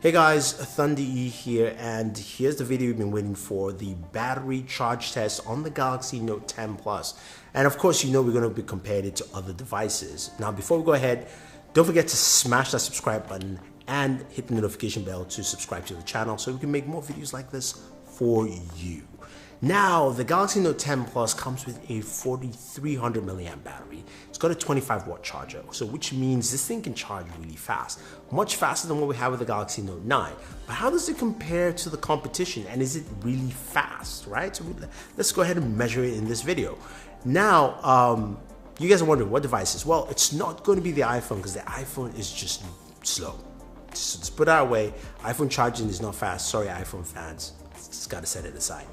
Hey guys, Thunder E here, and here's the video you've been waiting for, the battery charge test on the Galaxy Note 10 Plus. And of course, you know we're going to be comparing it to other devices. Now, before we go ahead, don't forget to smash that subscribe button and hit the notification bell to subscribe to the channel so we can make more videos like this for you. Now, the Galaxy Note 10 Plus comes with a 4300 milliamp battery. It's got a 25 watt charger, so which means this thing can charge really fast, much faster than what we have with the Galaxy Note 9. But how does it compare to the competition, and is it really fast, right? So let's go ahead and measure it in this video. Now, you guys are wondering what devices? Well, it's not going to be the iPhone because the iPhone is just slow. So let's put that away. iPhone charging is not fast. Sorry, iPhone fans. Just got to set it aside.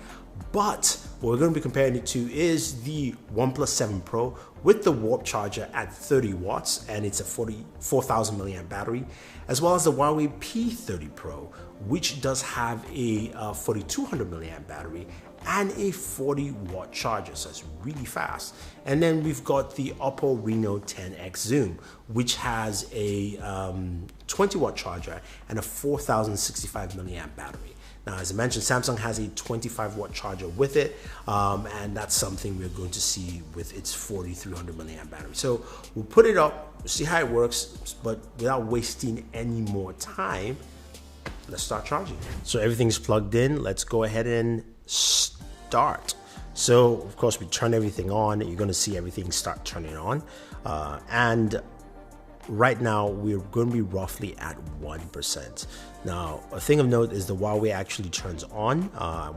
But what we're going to be comparing it to is the OnePlus 7 Pro with the Warp charger at 30 watts, and it's a 4,000 milliamp battery, as well as the Huawei P30 Pro, which does have a 4,200 milliamp battery and a 40 watt charger, so it's really fast. And then we've got the Oppo Reno 10X Zoom, which has a 20 watt charger and a 4,065 milliamp battery. Now, as I mentioned, Samsung has a 25 watt charger with it, and that's something we're going to see with its 4,300 milliamp battery. So we'll put it up, see how it works, but without wasting any more time, let's start charging. So everything's plugged in. Let's go ahead and start. So of course we turn everything on. You're going to see everything start turning on, and right now we're going to be roughly at 1%. Now, a thing of note is the Huawei actually turns on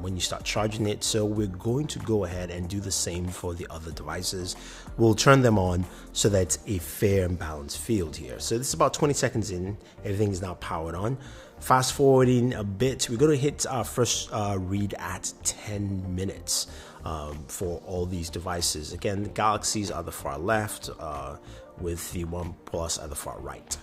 when you start charging it, so we're going to go ahead and do the same for the other devices. We'll turn them on so that it's a fair and balanced field here. So this is about 20 seconds in, everything is now powered on. Fast forwarding a bit, we're going to hit our first read at 10 minutes for all these devices. Again, the Galaxies are the far left, with the OnePlus at the far right.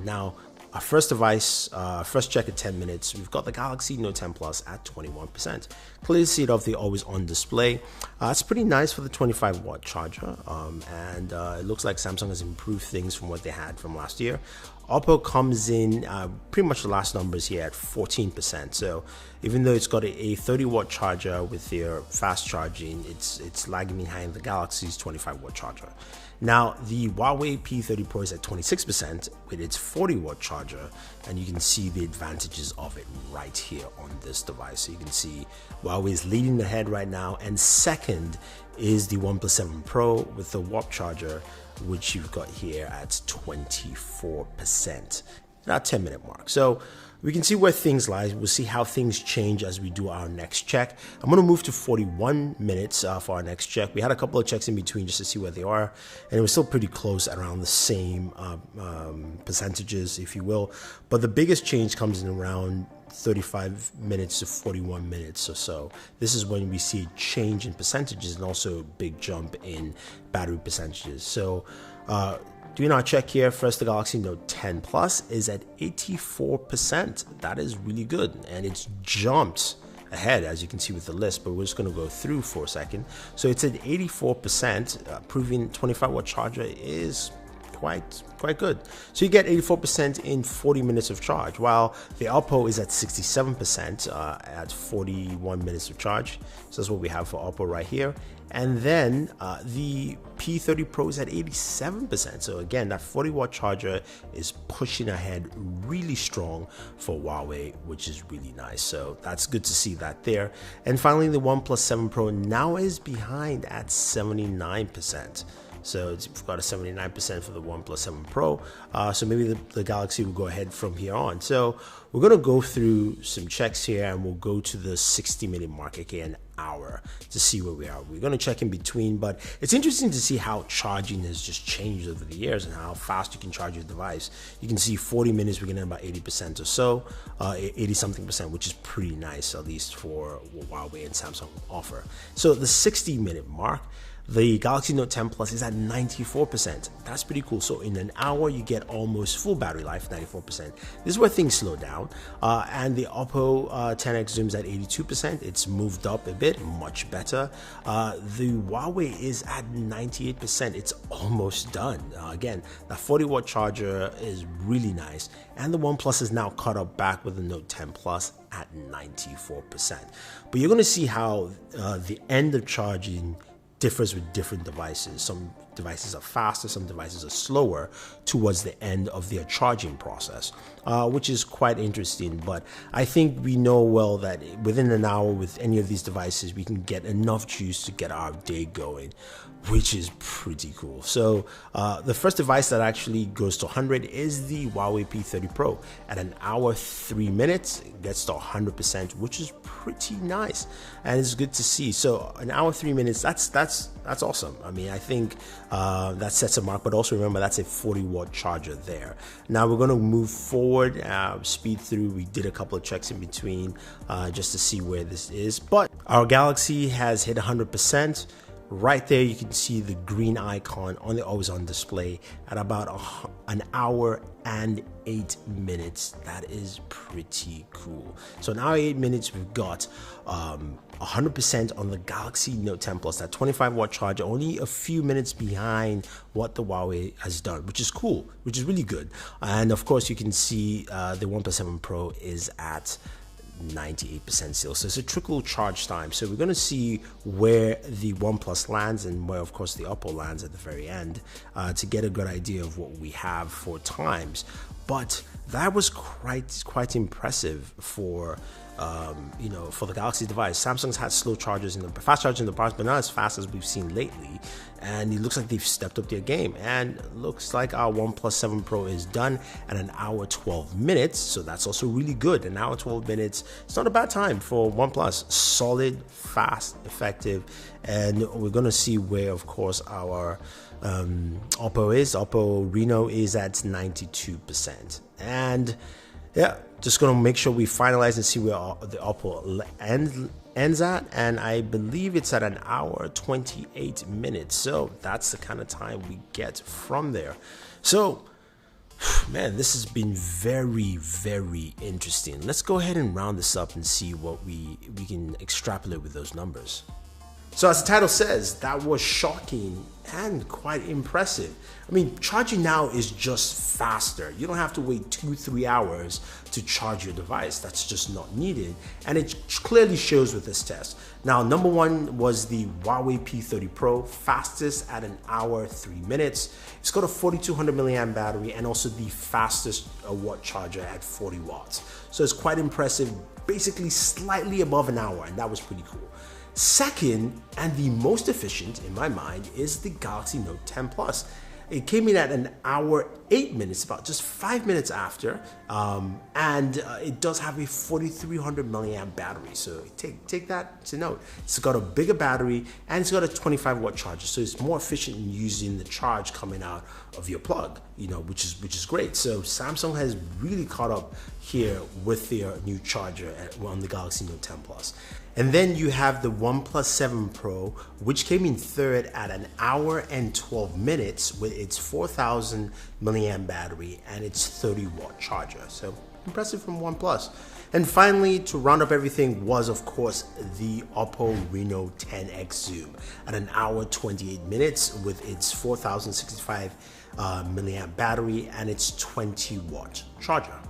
Now, our first device, first check at 10 minutes, we've got the Galaxy Note 10 Plus at 21%. Clearly see it off the always on display. It's pretty nice for the 25 watt charger, and it looks like Samsung has improved things from what they had from last year. Oppo comes in pretty much the last numbers here at 14%. So even though it's got a 30 watt charger with their fast charging, it's lagging behind the Galaxy's 25 watt charger. Now, the Huawei P30 Pro is at 26% with its 40 watt charger, and you can see the advantages of it right here on this device. So you can see Huawei is leading the head right now, and second is the OnePlus 7 Pro with the Warp charger, which you've got here at 24%, that 10-minute mark. So we can see where things lie. We'll see how things change as we do our next check. I'm going to move to 41 minutes for our next check. We had a couple of checks in between just to see where they are, and it was still pretty close, around the same percentages, if you will. But the biggest change comes in around 35 minutes to 41 minutes or so. This is when we see a change in percentages and also a big jump in battery percentages. So doing our check here, first the Galaxy Note 10 Plus is at 84%. That is really good, and it's jumped ahead, as you can see with the list, but we're just going to go through for a second. So it's at 84%, proving 25 watt charger is quite good. So you get 84% in 40 minutes of charge, while the Oppo is at 67% at 41 minutes of charge. So that's what we have for Oppo right here. And then the P30 Pro is at 87%. So again, that 40 watt charger is pushing ahead really strong for Huawei, which is really nice. So that's good to see that there. And finally, the OnePlus 7 Pro now is behind at 79%. So we've got a 79% for the OnePlus 7 Pro. So maybe the Galaxy will go ahead from here on. So we're going to go through some checks here, and we'll go to the 60-minute mark, aka an hour, to see where we are. We're going to check in between, but it's interesting to see how charging has just changed over the years and how fast you can charge your device. You can see 40 minutes, we're getting about 80% or so, 80-something percent, which is pretty nice, at least for what Huawei and Samsung offer. So the 60-minute mark, The Galaxy Note 10 Plus is at 94%. That's pretty cool. So in an hour, you get almost full battery life, 94%. This is where things slow down. And the Oppo 10X zoom's at 82%. It's moved up a bit, much better. The Huawei is at 98%. It's almost done. Again, that 40-watt charger is really nice. And the OnePlus is now caught up back with the Note 10 Plus at 94%. But you're going to see how the end of charging differs with different devices. Some devices are faster, some devices are slower towards the end of their charging process, which is quite interesting. But I think we know well that within an hour with any of these devices, we can get enough juice to get our day going, which is pretty cool. So the first device that actually goes to 100 is the Huawei P30 Pro. At an hour 3 minutes, it gets to 100%, which is pretty nice, and it's good to see. So an hour 3 minutes, that's awesome. I mean, I think that sets a mark, but also remember that's a 40-watt charger there. Now we're going to move forward, speed through. We did a couple of checks in between just to see where this is, but our Galaxy has hit 100%. Right there, you can see the green icon on the always on display at about an hour and 8 minutes. That is pretty cool. So an hour 8 minutes, we've got 100% on the Galaxy Note 10 Plus, that 25-watt charger, only a few minutes behind what the Huawei has done, which is cool, which is really good. And of course, you can see the OnePlus 7 Pro is at 98% still, so it's a trickle charge time. So we're going to see where the OnePlus lands and where of course the Oppo lands at the very end to get a good idea of what we have for times. But that was quite impressive for for the Galaxy device. Samsung's had slow chargers fast chargers in the past, but not as fast as we've seen lately. And it looks like they've stepped up their game. And looks like our OnePlus 7 Pro is done at an hour 12 minutes. So that's also really good. An hour 12 minutes. It's not a bad time for OnePlus. Solid, fast, effective. And we're going to see where, of course, our Oppo is. Oppo Reno is at 92%. And yeah, just going to make sure we finalize and see where the Oppo ends at, and I believe it's at an hour 28 minutes. So that's the kind of time we get from there. So man, this has been very, very interesting. Let's go ahead and round this up and see what we can extrapolate with those numbers. So as the title says, that was shocking and quite impressive. I mean, charging now is just faster. You don't have to wait 2-3 hours to charge your device. That's just not needed. And it clearly shows with this test. Now, number one was the Huawei P30 Pro, fastest at an hour 3 minutes. It's got a 4200 milliamp battery and also the fastest watt charger at 40 watts. So it's quite impressive, basically slightly above an hour, and that was pretty cool. Second, and the most efficient in my mind, is the Galaxy Note 10 Plus. It came in at an hour 8 minutes, about just 5 minutes after, and it does have a 4300 milliamp battery. So take that to note. It's got a bigger battery and it's got a 25-watt charger, so it's more efficient in using the charge coming out of your plug, which is great. So Samsung has really caught up here with their new charger on the Galaxy Note 10 Plus. And then you have the OnePlus 7 Pro, which came in third at an hour and 12 minutes with its 4000 milliamp battery and its 30-watt charger. So impressive from OnePlus. And finally, to round up everything, was of course the Oppo Reno 10X Zoom at an hour 28 minutes with its 4065 milliamp battery and its 20-watt charger.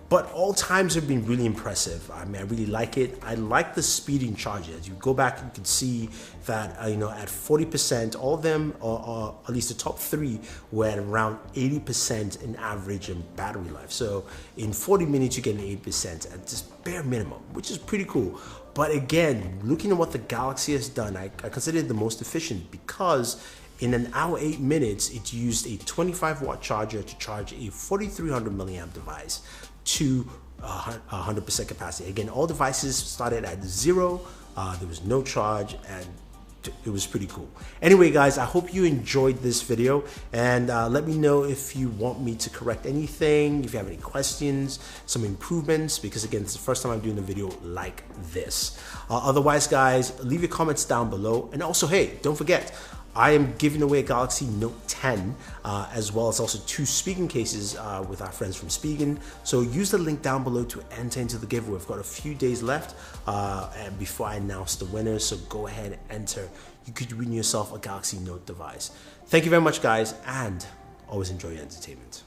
But all times have been really impressive. I mean, I really like it. I like the speeding charger. As you go back, you can see that, at 40%, all of them, or at least the top three, were at around 80% in average in battery life. So in 40 minutes, you get an 8% at just bare minimum, which is pretty cool. But again, looking at what the Galaxy has done, I consider it the most efficient because in an hour 8 minutes, it used a 25-watt charger to charge a 4300 milliamp device to 100% capacity. Again, all devices started at 0. There was no charge, and it was pretty cool. Anyway, guys, I hope you enjoyed this video, and let me know if you want me to correct anything, if you have any questions, some improvements, because again, it's the first time I'm doing a video like this. Otherwise, guys, leave your comments down below, and also, hey, don't forget, I am giving away a Galaxy Note 10, as well as also 2 speaking cases with our friends from Spigen. So use the link down below to enter into the giveaway. We've got a few days left and before I announce the winners, so go ahead and enter. You could win yourself a Galaxy Note device. Thank you very much, guys, and always enjoy your entertainment.